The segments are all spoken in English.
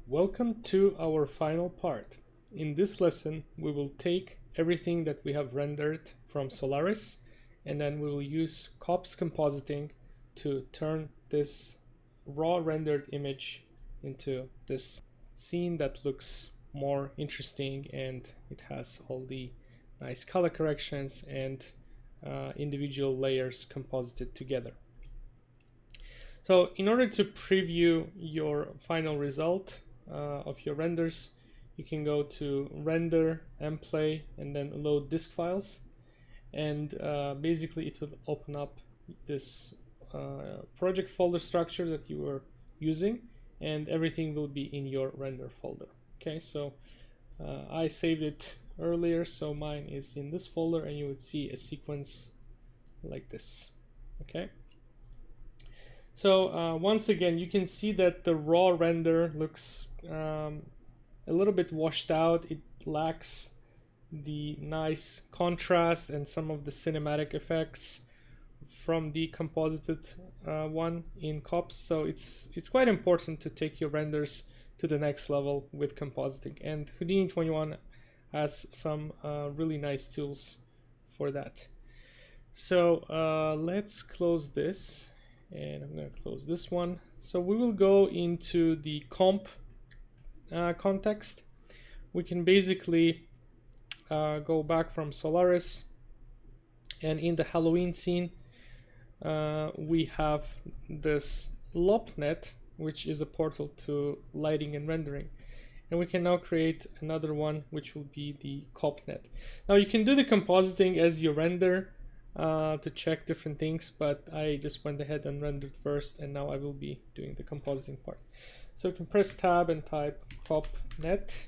Welcome to our final part. In this lesson, we will take everything that we have rendered from Solaris, and then we will use COPS compositing to turn this raw rendered image into this scene that looks more interesting, and it has all the nice color corrections and individual layers composited together. So in order to preview your final result of your renders, you can go to render and play and then load disk files, and basically it will open up this project folder structure that you were using, and everything will be in your render folder. Okay, so I saved it earlier, so mine is in this folder, and you would see a sequence like this. Okay. So once again, you can see that the raw render looks a little bit washed out. It lacks the nice contrast and some of the cinematic effects from the composited one in COPS. So it's quite important to take your renders to the next level with compositing. And Houdini 21 has some really nice tools for that. So let's close this. And I'm going to close this one. So we will go into the comp context. We can basically go back from Solaris, and in the Halloween scene we have this LOPnet, which is a portal to lighting and rendering, and we can now create another one which will be the COPnet. Now you can do the compositing as you render to check different things, but I just went ahead and rendered first, and now I will be doing the compositing part. So you can press tab and type COPnet.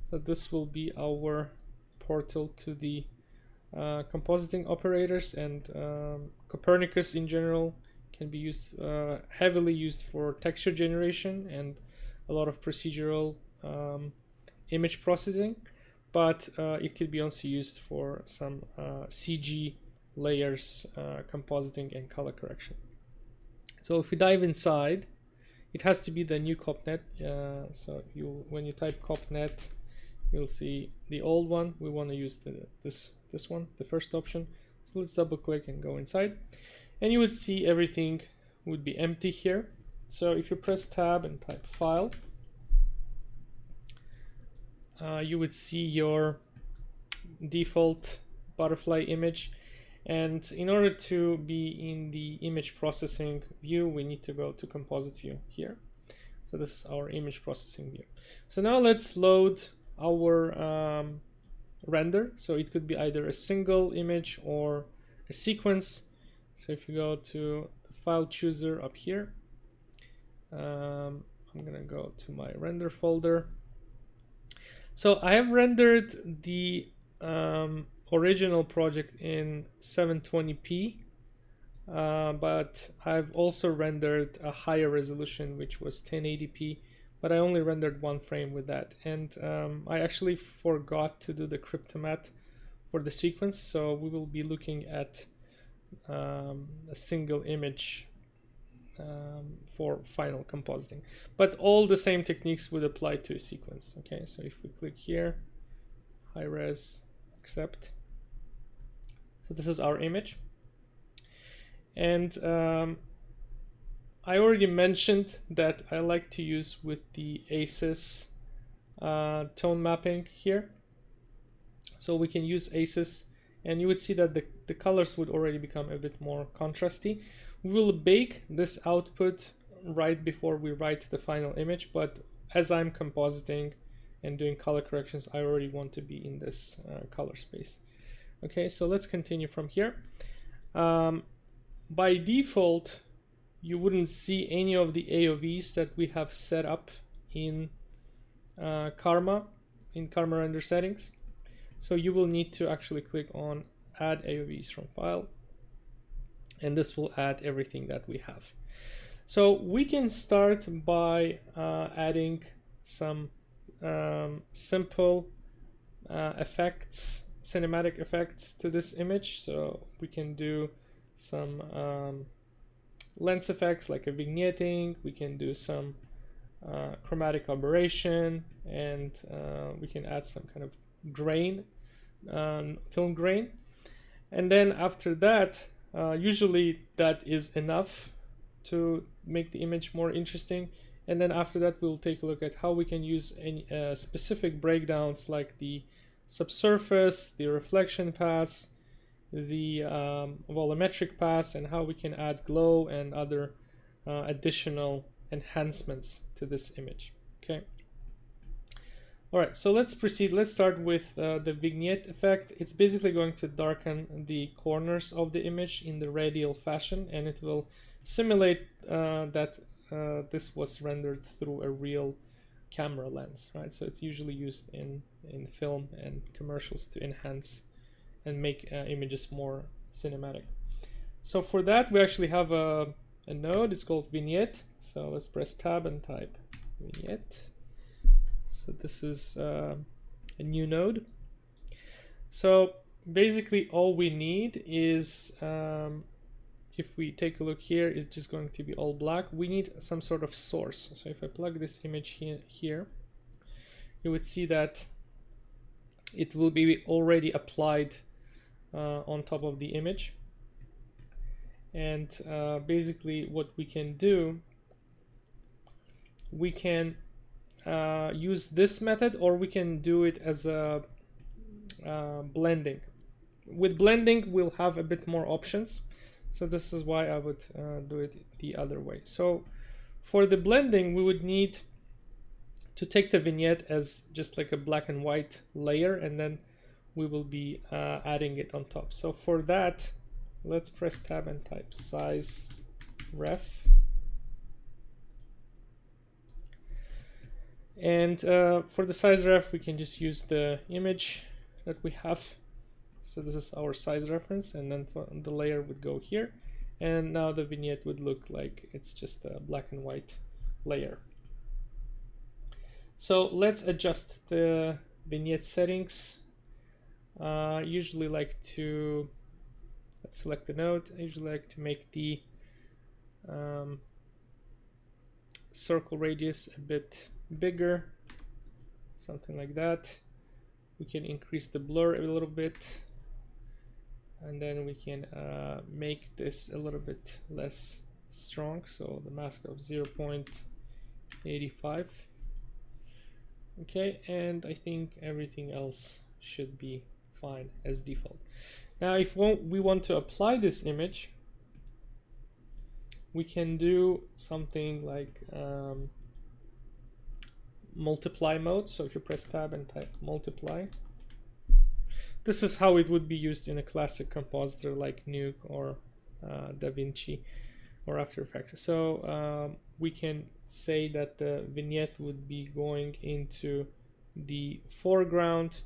So this will be our portal to the compositing operators, and Copernicus in general can be used heavily used for texture generation and a lot of procedural image processing, but it could be also used for some CG layers, compositing and color correction. So if we dive inside, it has to be the new COPnet. So when you type COPnet, you'll see the old one. We want to use this one, the first option. So let's double click and go inside, and you would see everything would be empty here. So if you press tab and type file, you would see your default butterfly image. And in order to be in the image processing view, we need to go to composite view here. So this is our image processing view. So now let's load our render. So it could be either a single image or a sequence. So if you go to the file chooser up here, I'm gonna go to my render folder. So I have rendered the original project in 720p, but I've also rendered a higher resolution, which was 1080p, but I only rendered one frame with that. And I actually forgot to do the cryptomat for the sequence, so we will be looking at a single image for final compositing, but all the same techniques would apply to a sequence. Okay, so if we click here, high res, accept. So this is our image, and I already mentioned that I like to use with the ACES tone mapping here. So we can use ACES, and you would see that the colors would already become a bit more contrasty. We will bake this output right before we write the final image, but as I'm compositing and doing color corrections, I already want to be in this color space. Okay, so let's continue from here. By default, you wouldn't see any of the AOVs that we have set up in Karma render settings. So you will need to actually click on add AOVs from file, and this will add everything that we have. So we can start by adding some simple effects, cinematic effects to this image. So we can do some lens effects like a vignetting. We can do some chromatic aberration, and we can add some kind of grain, film grain. And then after that, usually that is enough to make the image more interesting. And then after that, we'll take a look at how we can use any specific breakdowns like the subsurface, the reflection pass, the volumetric pass, and how we can add glow and other additional enhancements to this image. Okay. All right, so let's proceed. Let's start with the vignette effect. It's basically going to darken the corners of the image in the radial fashion, and it will simulate that this was rendered through a real camera lens, right? So it's usually used in film and commercials to enhance and make images more cinematic. So for that, we actually have a node. It's called vignette. So let's press tab and type vignette. So this is a new node. So basically all we need is, if we take a look here, it's just going to be all black. We need some sort of source. So if I plug this image here, you would see that it will be already applied on top of the image. And basically what we can do, we can use this method, or we can do it as a blending. With blending, we'll have a bit more options. So this is why I would do it the other way. So for the blending, we would need to take the vignette as just like a black and white layer, and then we will be adding it on top. So for that, let's press tab and type size ref. And for the size ref, we can just use the image that we have. So this is our size reference, and then the layer would go here. And now the vignette would look like it's just a black and white layer. So let's adjust the vignette settings. Usually like to, let's select the node. I usually like to make the circle radius a bit bigger, something like that. We can increase the blur a little bit, and then we can make this a little bit less strong, so the mask of 0.85. okay, and I think everything else should be fine as default. Now if we want to apply this image, we can do something like multiply mode. So if you press tab and type multiply, this is how it would be used in a classic compositor like Nuke or DaVinci or After Effects. So we can say that the vignette would be going into the foreground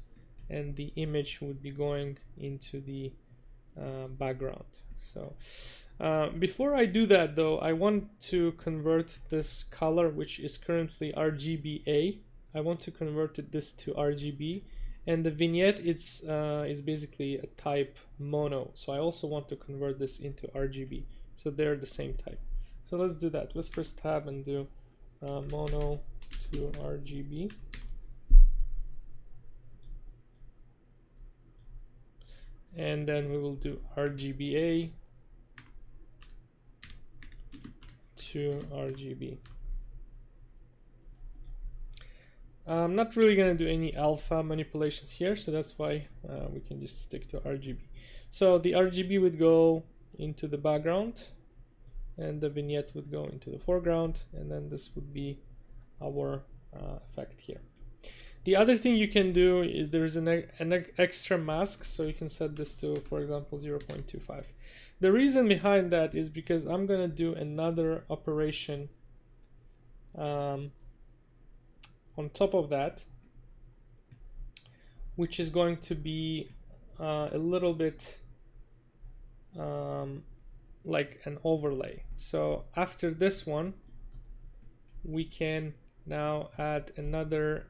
and the image would be going into the background. So before I do that though, I want to convert this color, which is currently RGBA. I want to convert this to RGB, and the vignette is basically a type mono. So I also want to convert this into RGB. So they're the same type. So let's do that. Let's press tab and do mono to RGB. And then we will do RGBA to RGB. I'm not really going to do any alpha manipulations here, so that's why we can just stick to RGB. So the RGB would go into the background, and the vignette would go into the foreground, and then this would be our effect here. The other thing you can do is there's an extra mask, so you can set this to, for example, 0.25. The reason behind that is because I'm going to do another operation on top of that, which is going to be a little bit like an overlay. So after this one, we can now add another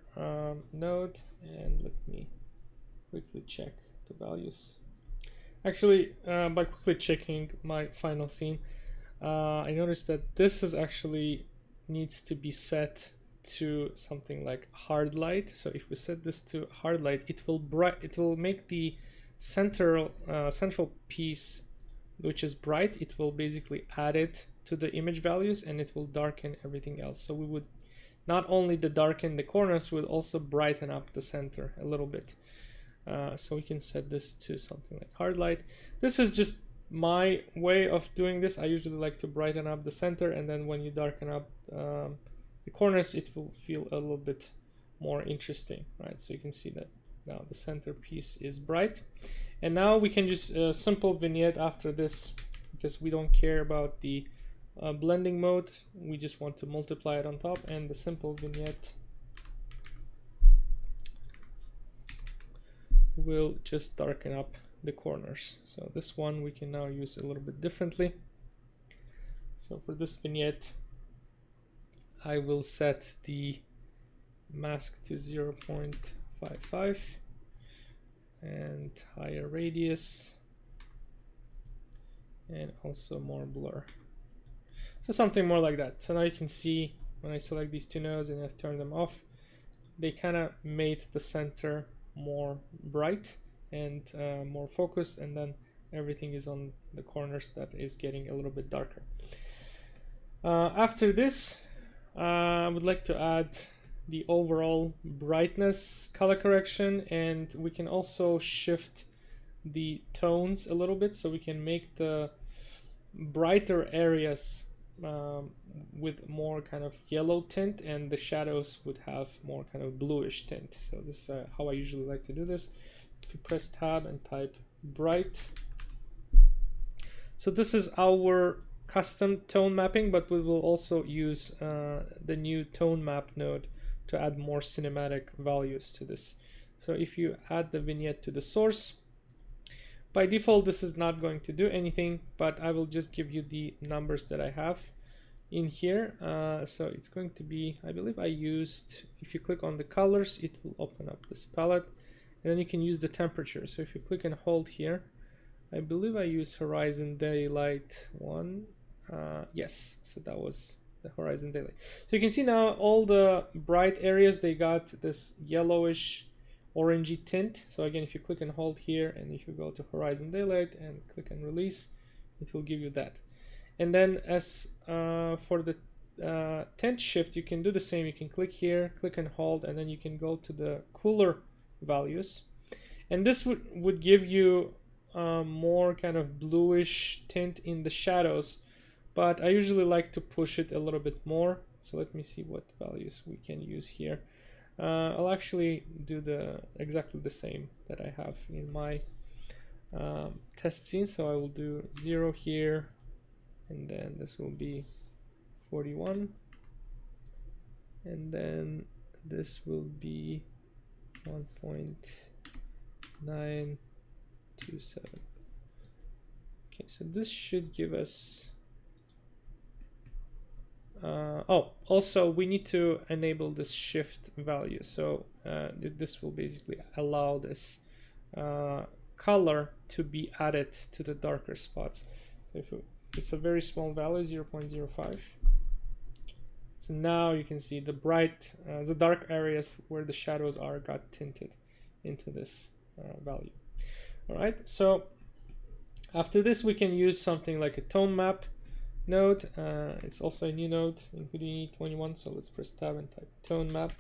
node, and let me quickly check the values. Actually, by quickly checking my final scene, I noticed that this is actually needs to be set to something like hard light. So if we set this to hard light, it will make the central piece, which is bright, it will basically add it to the image values, and it will darken everything else. So we would not only darken the corners, we'll also brighten up the center a little bit. So we can set this to something like hard light. This is just my way of doing this. I usually like to brighten up the center, and then when you darken up the corners, it will feel a little bit more interesting, right? So you can see that now the center piece is bright. And now we can just simple vignette after this, because we don't care about the blending mode. We just want to multiply it on top, and the simple vignette will just darken up the corners. So this one we can now use a little bit differently. So for this vignette, I will set the mask to 0.55 and higher radius, and also more blur. So something more like that. So now you can see when I select these two nodes and I turn them off, they kind of made the center more bright and more focused, and then everything is on the corners that is getting a little bit darker. After this, I would like to add the overall brightness color correction, and we can also shift the tones a little bit, so we can make the brighter areas with more kind of yellow tint, and the shadows would have more kind of bluish tint. So this is how I usually like to do this. If you press tab and type bright, so this is our custom tone mapping, but we will also use the new tone map node to add more cinematic values to this. So if you add the vignette to the source, by default this is not going to do anything, but I will just give you the numbers that I have in here. So it's going to be, I believe I used, if you click on the colors, it will open up this palette, and then you can use the temperature. So if you click and hold here, I believe I used horizon daylight 1. Yes, so that was the horizon daylight. So you can see now all the bright areas, they got this yellowish orangey tint. So again, if you click and hold here, and if you go to horizon daylight and click and release, it will give you that. And then as for the tint shift, you can do the same. You can click here, click and hold, and then you can go to the cooler values, and this would give you more kind of bluish tint in the shadows, but I usually like to push it a little bit more. So let me see what values we can use here. I'll actually do exactly the same that I have in my test scene. So I will do 0 here, and then this will be 41, and then this will be 1.927. Okay, so this should give us also we need to enable this shift value. So this will basically allow this color to be added to the darker spots. So if it's a very small value, 0.05. So now you can see the bright, the dark areas where the shadows are got tinted into this value. All right, so after this we can use something like a tone map node. It's also a new node in Houdini 21. So let's press tab and type tone map.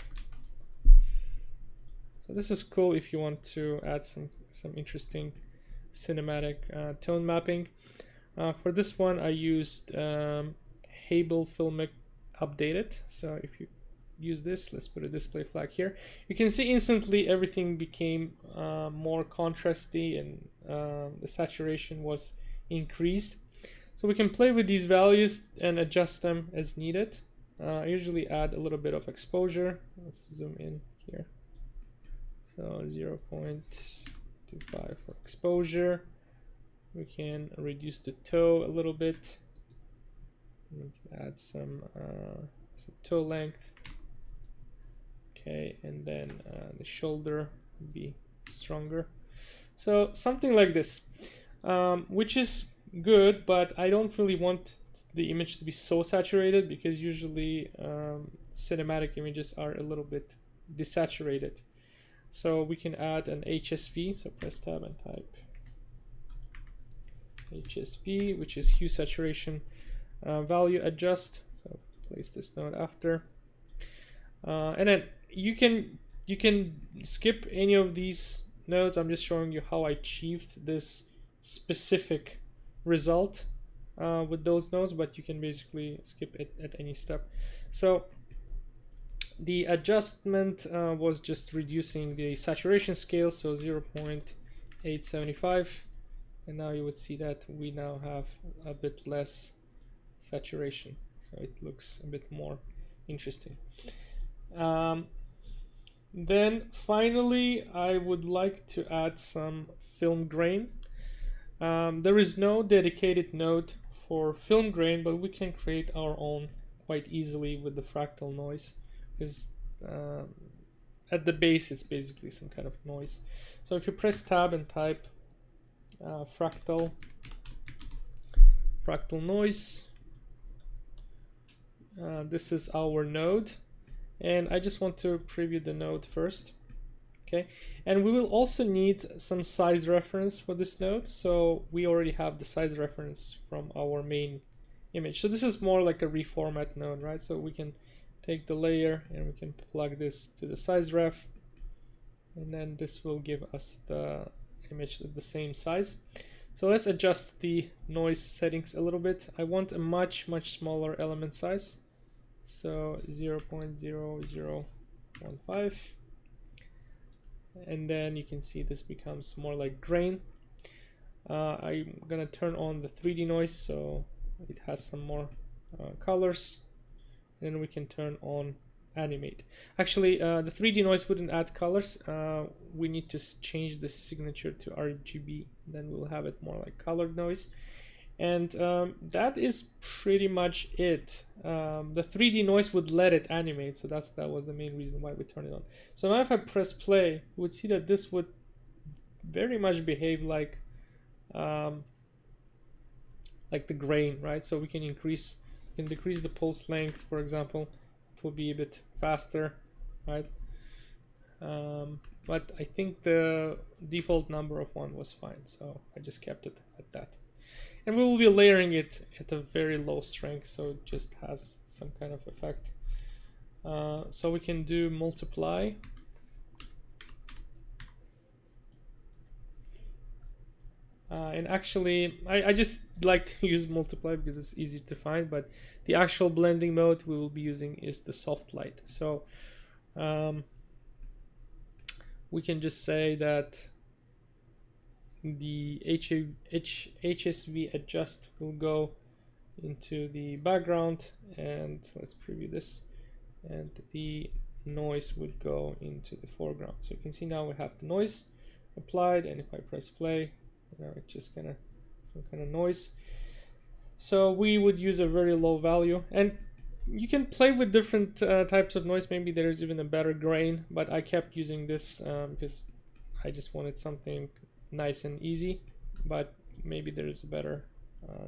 So this is cool if you want to add some interesting cinematic tone mapping. For this one, I used Hable Filmic Updated. So if you use this, let's put a display flag here. You can see instantly everything became more contrasty, and the saturation was increased. So we can play with these values and adjust them as needed. I usually add a little bit of exposure. Let's zoom in here. So 0.25 for exposure. We can reduce the toe a little bit. We can add some toe length. Okay, and then the shoulder will be stronger. So something like this, which is good, but I don't really want the image to be so saturated, because usually cinematic images are a little bit desaturated. So we can add an HSV, so press tab and type HSV, which is hue saturation value adjust. So place this node after, and then you can skip any of these nodes. I'm just showing you how I achieved this specific result with those nodes, but you can basically skip it at any step. So the adjustment was just reducing the saturation scale, so 0.875, and now you would see that we now have a bit less saturation, so it looks a bit more interesting. Then finally, I would like to add some film grain. There is no dedicated node for film grain, but we can create our own quite easily with the fractal noise, because at the base it's basically some kind of noise. So if you press tab and type fractal noise, this is our node, and I just want to preview the node first. Okay, and we will also need some size reference for this node, so we already have the size reference from our main image. So this is more like a reformat node, right? So we can take the layer and we can plug this to the size ref, and then this will give us the image at the same size. So let's adjust the noise settings a little bit. I want a much smaller element size, so 0.0015, and then you can see this becomes more like grain. I'm gonna turn on the 3D noise so it has some more colors, and then we can turn on animate. Actually, the 3D noise wouldn't add colors. We need to change the signature to RGB, then we'll have it more like colored noise. And that is pretty much it. The 3D noise would let it animate, so that was the main reason why we turned it on. So now if I press play, you would see that this would very much behave like the grain, right? So we can decrease the pulse length, for example. It will be a bit faster, right? But I think the default number of 1 was fine, so I just kept it at that. And we will be layering it at a very low strength, so it just has some kind of effect. So we can do multiply. And actually, I just like to use multiply because it's easy to find, but the actual blending mode we will be using is the soft light. So we can just say that the HSV adjust will go into the background, and let's preview this, and the noise would go into the foreground. So you can see now we have the noise applied, and if I press play, it's just some kind of noise. So we would use a very low value, and you can play with different types of noise. Maybe there's even a better grain, but I kept using this because I just wanted something nice and easy, but maybe there is a better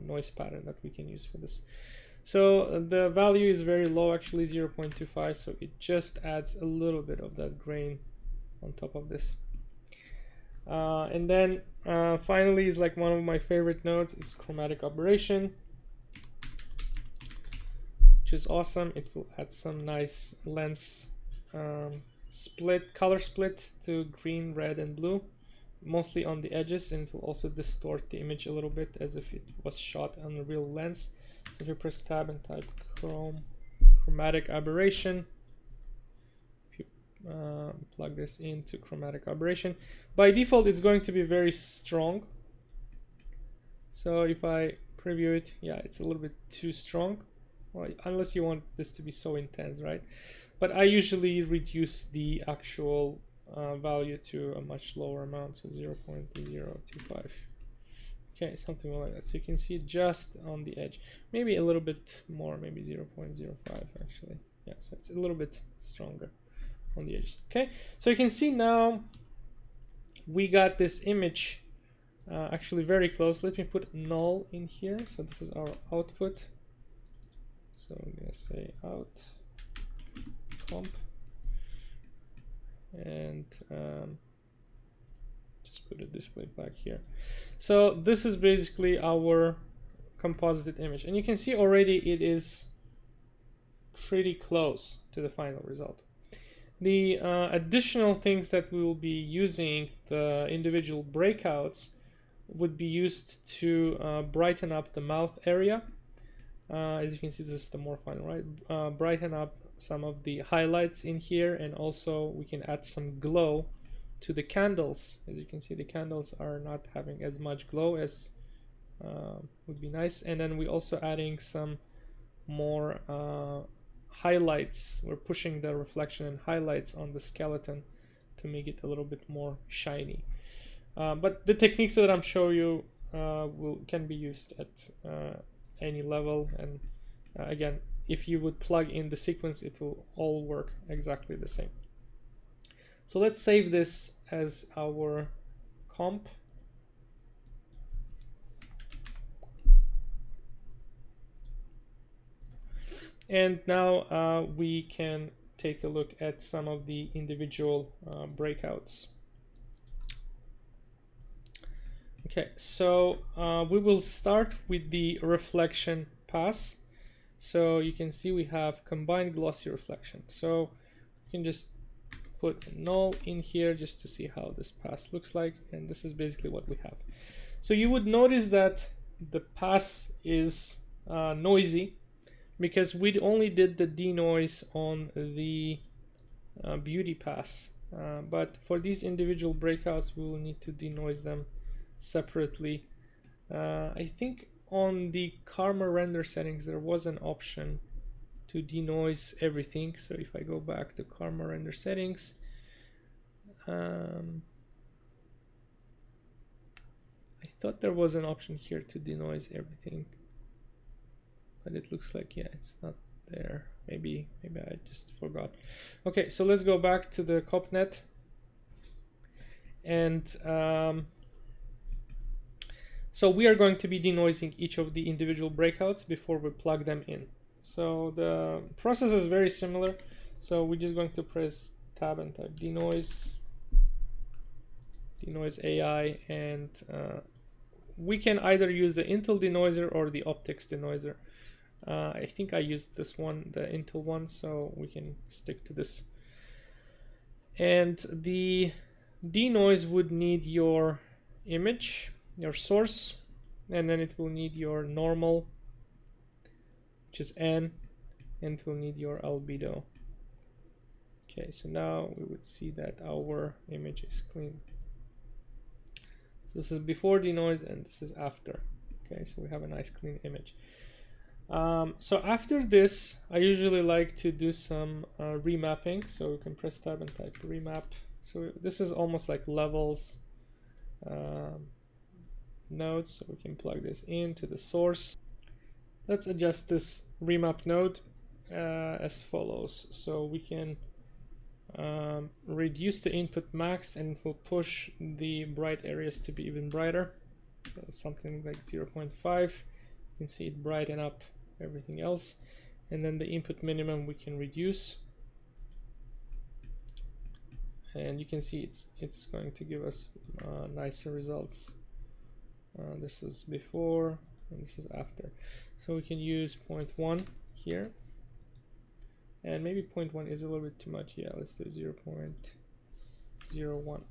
noise pattern that we can use for this. So the value is very low, actually 0.25, so it just adds a little bit of that grain on top of this. And then finally is like one of my favorite nodes is chromatic aberration, which is awesome. It will add some nice lens color split to green, red, and blue, mostly on the edges, and it will also distort the image a little bit as if it was shot on a real lens. If you press tab and type chromatic aberration, if you plug this into chromatic aberration, by default it's going to be very strong. So if I preview it, yeah, it's a little bit too strong. Well, unless you want this to be so intense, right? But I usually reduce the actual value to a much lower amount, so 0.025. Okay, something like that. So you can see just on the edge, maybe a little bit more, maybe 0.05 actually. Yeah, so it's a little bit stronger on the edges. Okay, so you can see now we got this image actually very close. Let me put null in here. So this is our output. So I'm gonna say out comp and just put a display flag here. So this is basically our composited image, and you can see already it is pretty close to the final result. The additional things that we will be using, the individual breakouts, would be used to brighten up the mouth area. As you can see, this is the more final, right? Brighten up some of the highlights in here, and also we can add some glow to the candles. As you can see, the candles are not having as much glow as would be nice. And then we also adding some more highlights. We're pushing the reflection and highlights on the skeleton to make it a little bit more shiny. But the techniques that I'm showing you can be used at any level, and again, if you would plug in the sequence, it will all work exactly the same. So let's save this as our comp. And now we can take a look at some of the individual breakouts. Okay, so we will start with the reflection pass. So you can see we have combined glossy reflection. So you can just put null in here just to see how this pass looks like, and this is basically what we have. So you would notice that the pass is noisy because we only did the denoise on the beauty pass, but for these individual breakouts we will need to denoise them separately. I think on the Karma render settings there was an option to denoise everything. So if I go back to Karma render settings, I thought there was an option here to denoise everything, but it looks like, yeah, it's not there. Maybe I just forgot. Okay, so let's go back to the CopNet, and so we are going to be denoising each of the individual breakouts before we plug them in. So the process is very similar. So we're just going to press tab and type denoise AI, and we can either use the Intel denoiser or the optics denoiser. I think I used this one, the Intel one, so we can stick to this. And the denoise would need your image, your source, and then it will need your normal, which is N, and it will need your albedo. Okay, so now we would see that our image is clean. So this is before denoise and this is after. Okay, so we have a nice clean image. So after this, I usually like to do some remapping. So we can press tab and type remap. So this is almost like levels nodes. So we can plug this into the source. Let's adjust this remap node as follows. So we can reduce the input max, and it will push the bright areas to be even brighter. So something like 0.5. You can see it brighten up everything else. And then the input minimum we can reduce. And you can see it's going to give us nicer results. This is before and this is after. So we can use 0.1 here. And maybe 0.1 is a little bit too much. Yeah, let's do 0.01.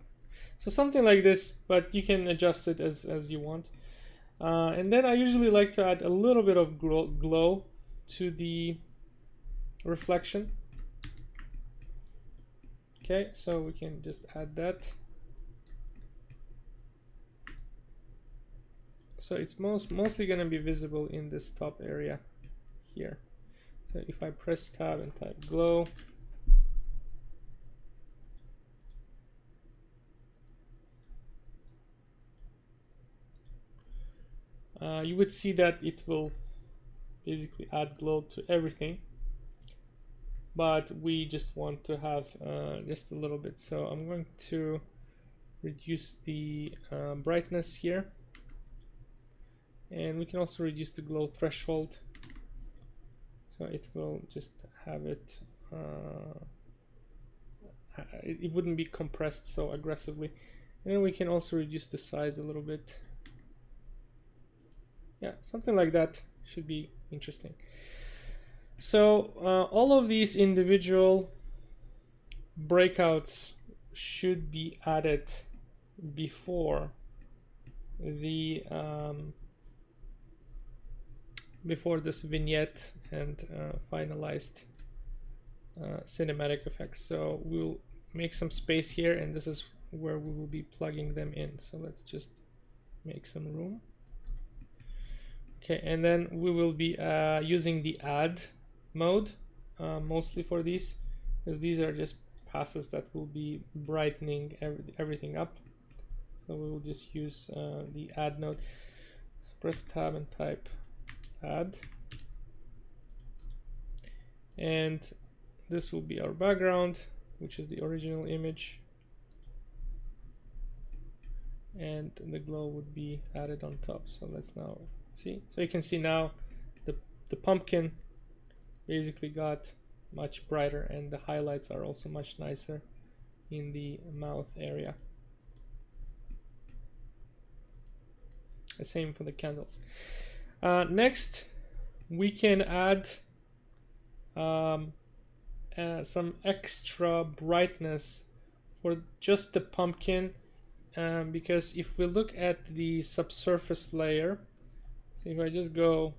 So something like this, but you can adjust it as you want. And then I usually like to add a little bit of glow to the reflection. Okay, so we can just add that. So it's mostly going to be visible in this top area here. So if I press tab and type glow, you would see that it will basically add glow to everything, but we just want to have just a little bit. So I'm going to reduce the brightness here, and we can also reduce the glow threshold. So So it will just have it, it wouldn't be compressed so aggressively. And then we can also reduce the size a little bit. Yeah, something like that should be interesting. So all of these individual breakouts should be added before the before this vignette and finalized cinematic effects. So we'll make some space here, and this is where we will be plugging them in. So let's just make some room. Okay, and then we will be using the add mode mostly for these, because these are just passes that will be brightening everything up. So we will just use the add node. So press tab and type add, and this will be our background, which is the original image, and the glow would be added on top. So let's now see. So you can see now the pumpkin basically got much brighter, and the highlights are also much nicer in the mouth area. The same for the candles. Next, we can add some extra brightness for just the pumpkin, because if we look at the subsurface layer, if I just go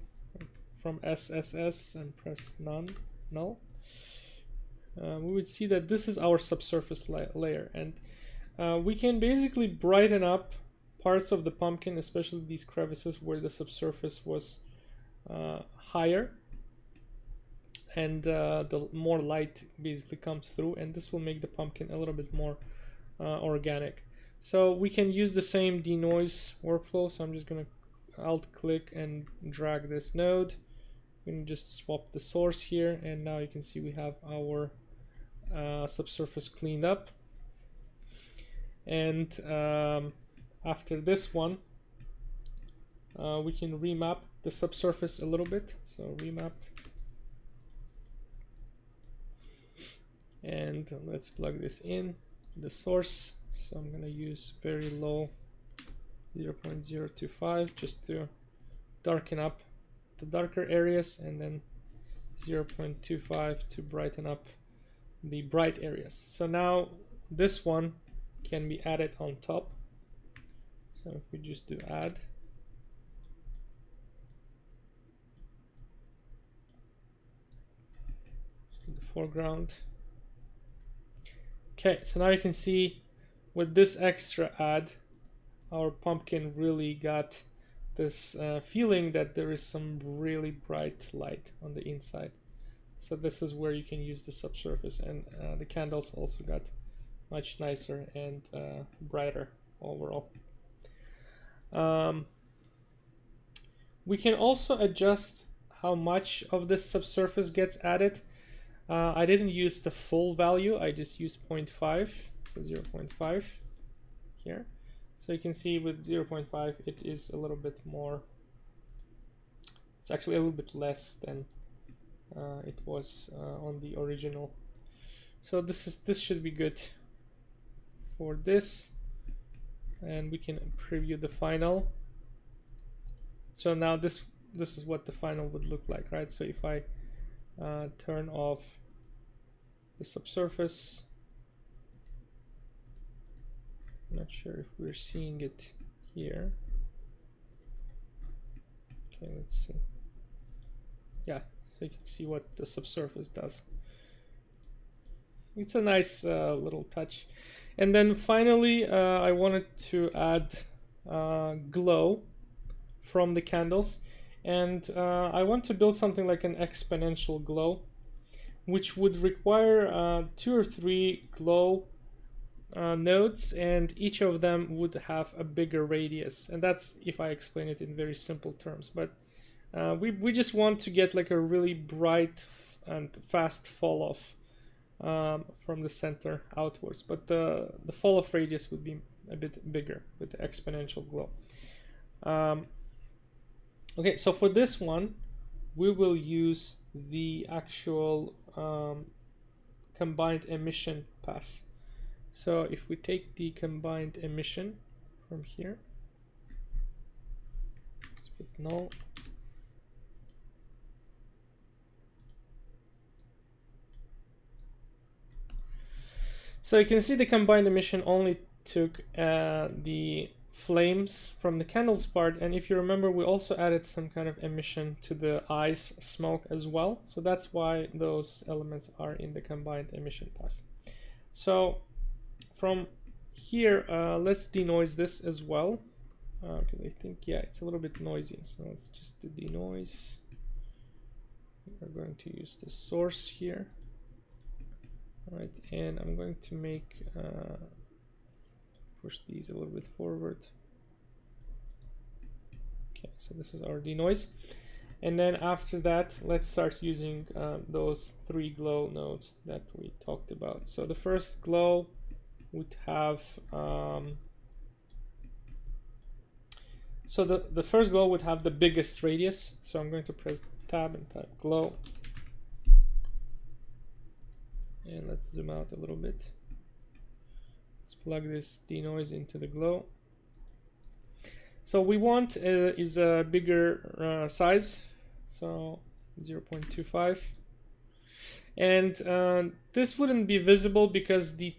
from SSS and press null, we would see that this is our subsurface layer, and we can basically brighten up parts of the pumpkin, especially these crevices where the subsurface was higher, and the more light basically comes through, and this will make the pumpkin a little bit more organic. So we can use the same denoise workflow. So I'm just going to alt click and drag this node. We can just swap the source here, and now you can see we have our subsurface cleaned up. And after this one, we can remap the subsurface a little bit. So remap, and let's plug this in the source. So I'm going to use very low 0.025 just to darken up the darker areas, and then 0.25 to brighten up the bright areas. So now this one can be added on top. So if we just do add, just in the foreground. Okay, so now you can see with this extra add, our pumpkin really got this feeling that there is some really bright light on the inside. So this is where you can use the subsurface, and the candles also got much nicer and brighter overall. We can also adjust how much of this subsurface gets added. I didn't use the full value, I just used 0.5, so 0.5 here. So you can see with 0.5 it is a little bit more, it's actually a little bit less than it was on the original. So this should be good for this, and we can preview the final. So now this is what the final would look like, right? So if I turn off the subsurface, I'm not sure if we're seeing it here. Okay, let's see. Yeah, so you can see what the subsurface does. It's a nice little touch. And then finally, I wanted to add glow from the candles, and I want to build something like an exponential glow, which would require 2 or 3 glow nodes, and each of them would have a bigger radius. And that's if I explain it in very simple terms, but we just want to get like a really bright and fast fall off from the center outwards, but the fall off radius would be a bit bigger with the exponential glow. Okay, so for this one, we will use the actual combined emission pass. So if we take the combined emission from here, let's put null. So you can see the combined emission only took the flames from the candles part, and if you remember, we also added some kind of emission to the ice smoke as well. So that's why those elements are in the combined emission pass. So from here, let's denoise this as well, because I think, yeah, it's a little bit noisy. So let's just do denoise. We're going to use the source here. All right, and I'm going to make push these a little bit forward. Okay, so this is our denoise, and then after that, let's start using those 3 glow nodes that we talked about. So the first glow would have so the first glow would have the biggest radius. So I'm going to press tab and type glow. And let's zoom out a little bit. Let's plug this denoise into the glow. So we want is a bigger size, so 0.25. And this wouldn't be visible because the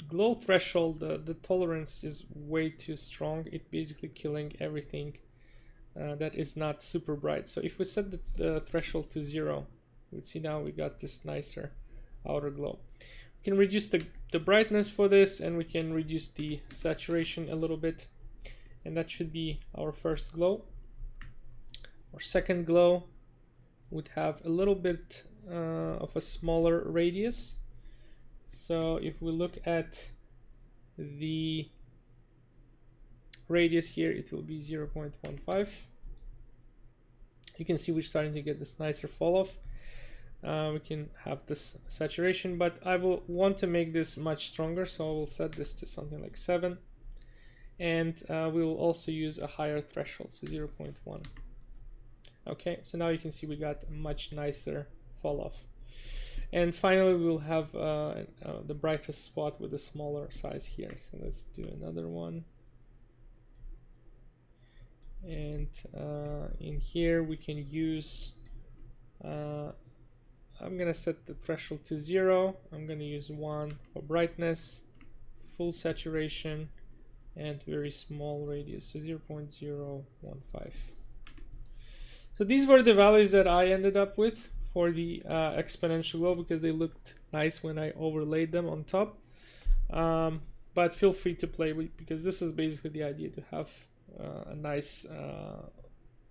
glow threshold, the tolerance is way too strong. It's basically killing everything that is not super bright. So if we set the threshold to 0, we'd see now we got this nicer outer glow. We can reduce the brightness for this, and we can reduce the saturation a little bit, and that should be our first glow. Our second glow would have a little bit of a smaller radius. So if we look at the radius here, it will be 0.15. You can see we're starting to get this nicer fall off. We can have this saturation, but I will want to make this much stronger, so I will set this to something like 7, and we will also use a higher threshold, so 0.1. Okay, so now you can see we got a much nicer fall off. And finally, we will have the brightest spot with a smaller size here. So let's do another one. And in here we can use I'm gonna set the threshold to 0. I'm gonna use 1 for brightness, full saturation, and very small radius, so 0.015. So these were the values that I ended up with for the exponential glow, because they looked nice when I overlaid them on top. But feel free to play with, because this is basically the idea, to have a nice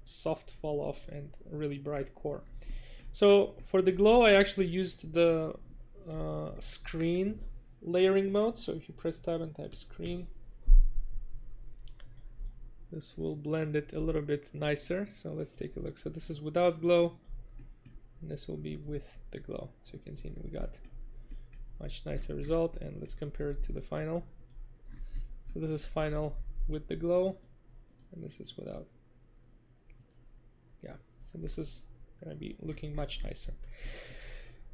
soft fall off and a really bright core. So for the glow, I actually used the screen layering mode. So if you press tab and type screen, this will blend it a little bit nicer. So let's take a look. So this is without glow, and this will be with the glow. So you can see we got much nicer result, and let's compare it to the final. So this is final with the glow, and this is without. Yeah, so this is going to be looking much nicer.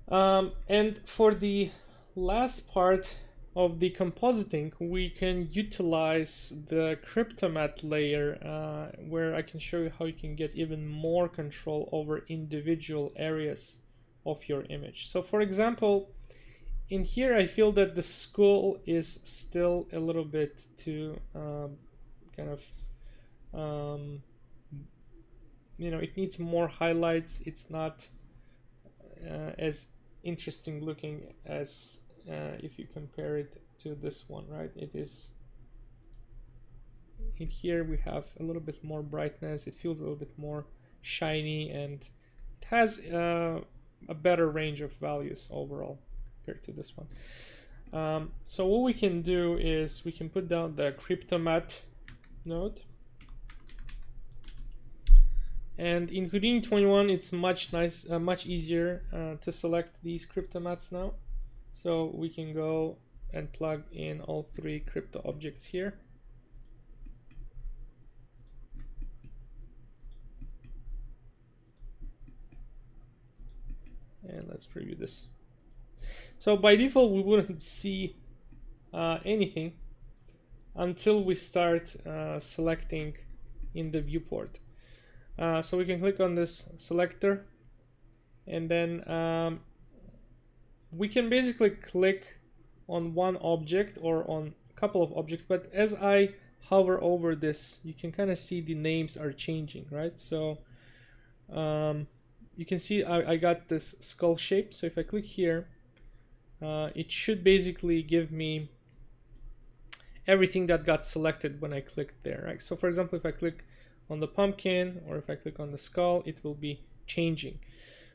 And for the last part of the compositing, we can utilize the cryptomatte layer, where I can show you how you can get even more control over individual areas of your image. So for example, in here I feel that the skull is still a little bit too kind of you know, it needs more highlights. It's not as interesting looking as if you compare it to this one, right? It is, in here we have a little bit more brightness. It feels a little bit more shiny, and it has a better range of values overall compared to this one. So what we can do is we can put down the cryptomatte node. And in Houdini 21, it's much easier to select these cryptomattes now. So we can go and plug in all 3 crypto objects here. let's preview this. So by default, we wouldn't see anything until we start selecting in the viewport. So we can click on this selector, and then we can basically click on one object or on a couple of objects, but as I hover over this, you can kind of see the names are changing, right? So you can see I got this skull shape. So if I click here, it should basically give me everything that got selected when I clicked there, right? So for example, if I click on the pumpkin or if I click on the skull, it will be changing.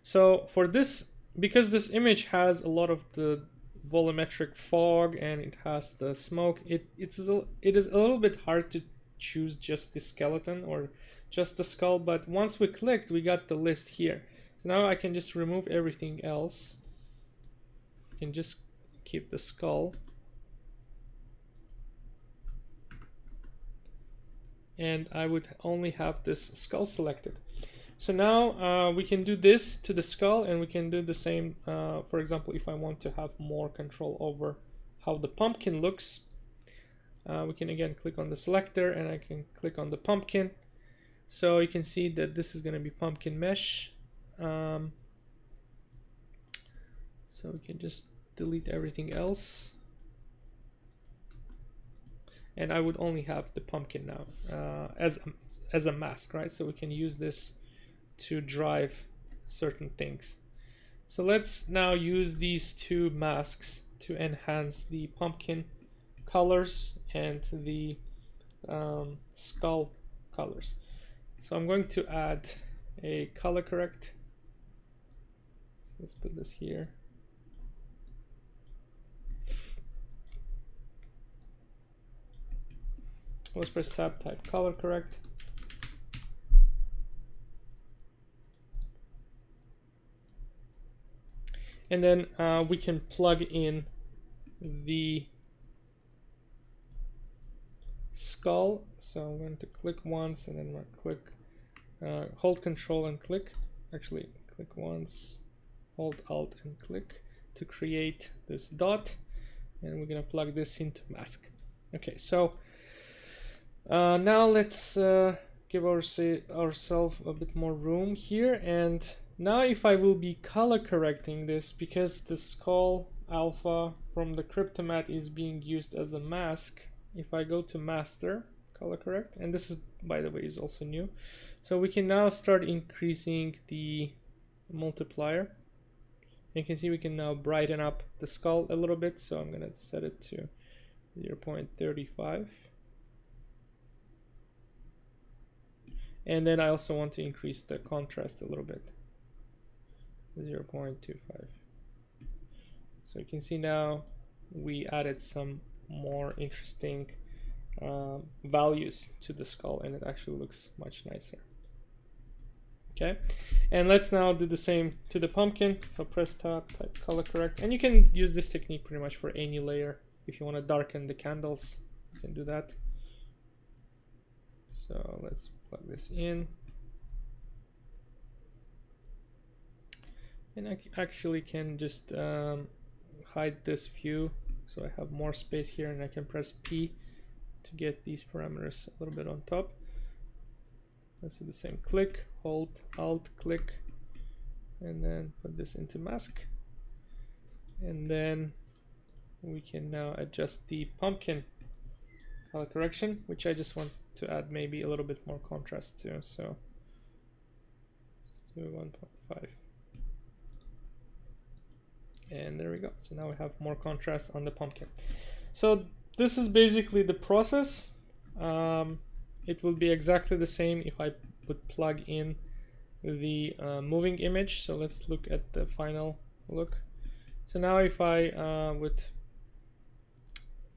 So for this, because this image has a lot of the volumetric fog and it has the smoke, it is a little bit hard to choose just the skeleton or just the skull, but once we clicked, we got the list here. So now I can just remove everything else and just keep the skull. And I would only have this skull selected. So now we can do this to the skull, and we can do the same, for example, if I want to have more control over how the pumpkin looks. We can again click on the selector, and I can click on the pumpkin. So you can see that this is going to be pumpkin mesh. So we can just delete everything else. And I would only have the pumpkin now as a mask, right? So we can use this to drive certain things. So let's now use these two masks to enhance the pumpkin colors and the skull colors. So I'm going to add a color correct. Let's put this here. Let's press tab, type color correct. And then we can plug in the skull. So I'm going to click once, and then I'm going to click, hold Control and click. Actually, click once, hold Alt and click to create this dot. And we're going to plug this into mask. Okay, so now let's give ourselves a bit more room here. And now if I will be color correcting this, because the skull alpha from the Cryptomatte is being used as a mask, if I go to master, color correct, and this is, by the way, is also new. So we can now start increasing the multiplier. You can see we can now brighten up the skull a little bit. So I'm going to set it to 0.35. And then I also want to increase the contrast a little bit, 0.25. So you can see now we added some more interesting values to the skull, and it actually looks much nicer. Okay, and let's now do the same to the pumpkin. So press tab, type color correct, and you can use this technique pretty much for any layer. If you want to darken the candles, you can do that. So let's plug this in, and I actually can just hide this view so I have more space here, and I can press P to get these parameters a little bit on top. Let's do the same, click, hold, Alt, click, and then put this into mask. And then we can now adjust the pumpkin color correction, which I just want to add maybe a little bit more contrast to. So let's do 1.5. And there we go. So now we have more contrast on the pumpkin. So this is basically the process. It will be exactly the same if I would plug in the moving image. So let's look at the final look. So now if I would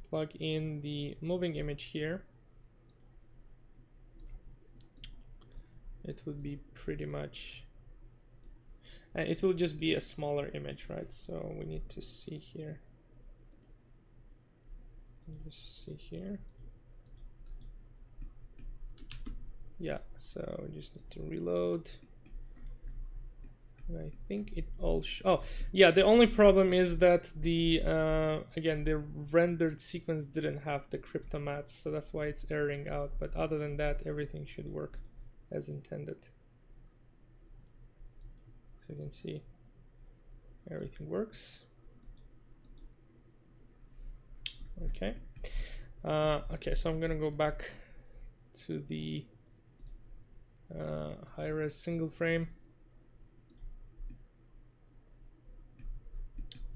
plug in the moving image here, it would be pretty much, and it will just be a smaller image, right? So we need to see here. Just see here. Yeah, so we just need to reload. I think it all oh yeah, the only problem is that the again, the rendered sequence didn't have the cryptomats, so that's why it's erroring out. But other than that, everything should work as intended. So you can see everything works. Okay. Okay, so I'm gonna go back to the high-res single frame.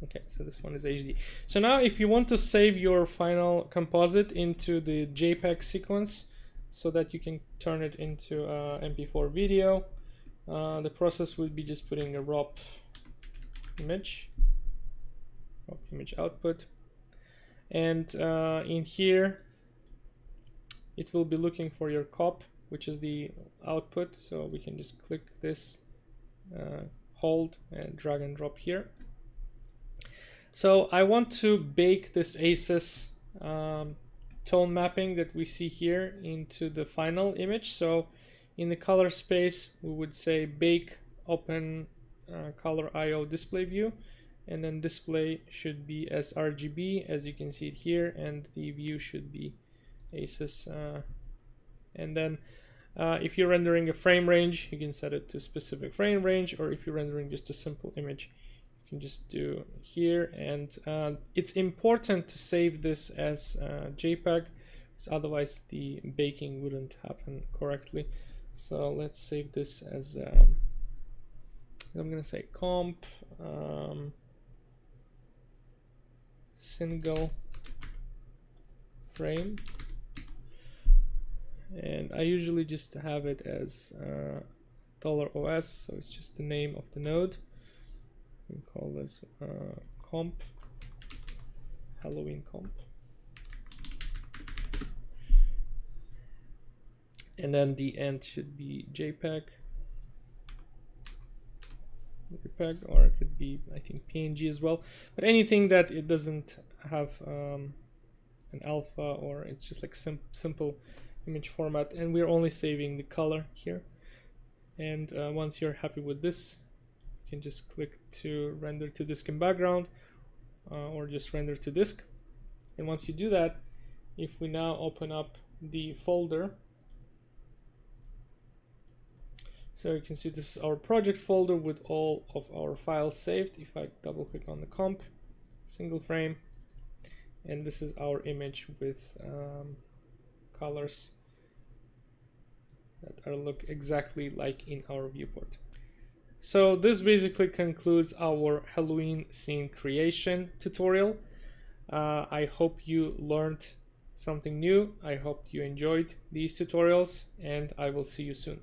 Okay, so this one is HD. So now if you want to save your final composite into the JPEG sequence so that you can turn it into MP4 video, the process would be just putting a ROP image output, and in here it will be looking for your cop, which is the output. So we can just click this, hold, and drag and drop here. So I want to bake this ACES tone mapping that we see here into the final image. So in the color space, we would say bake open color IO display view, and then display should be as RGB as you can see it here, and the view should be ACES. And then if you're rendering a frame range, you can set it to specific frame range, or if you're rendering just a simple image, you can just do here. And it's important to save this as JPEG, because otherwise the baking wouldn't happen correctly. So let's save this as I'm gonna say comp single frame, and I usually just have it as $OS, so it's just the name of the node. We call this comp, Halloween comp, and then the end should be JPEG, or it could be, I think, PNG as well, but anything that it doesn't have an alpha, or it's just like simple image format. And we're only saving the color here. And once you're happy with this, you can just click to render to disk in background, or just render to disk. And once you do that, if we now open up the folder, so you can see this is our project folder with all of our files saved. If I double click on the comp single frame, and this is our image with colors that are look exactly like in our viewport. So this basically concludes our Halloween scene creation tutorial. I hope you learned something new. I hope you enjoyed these tutorials, and I will see you soon.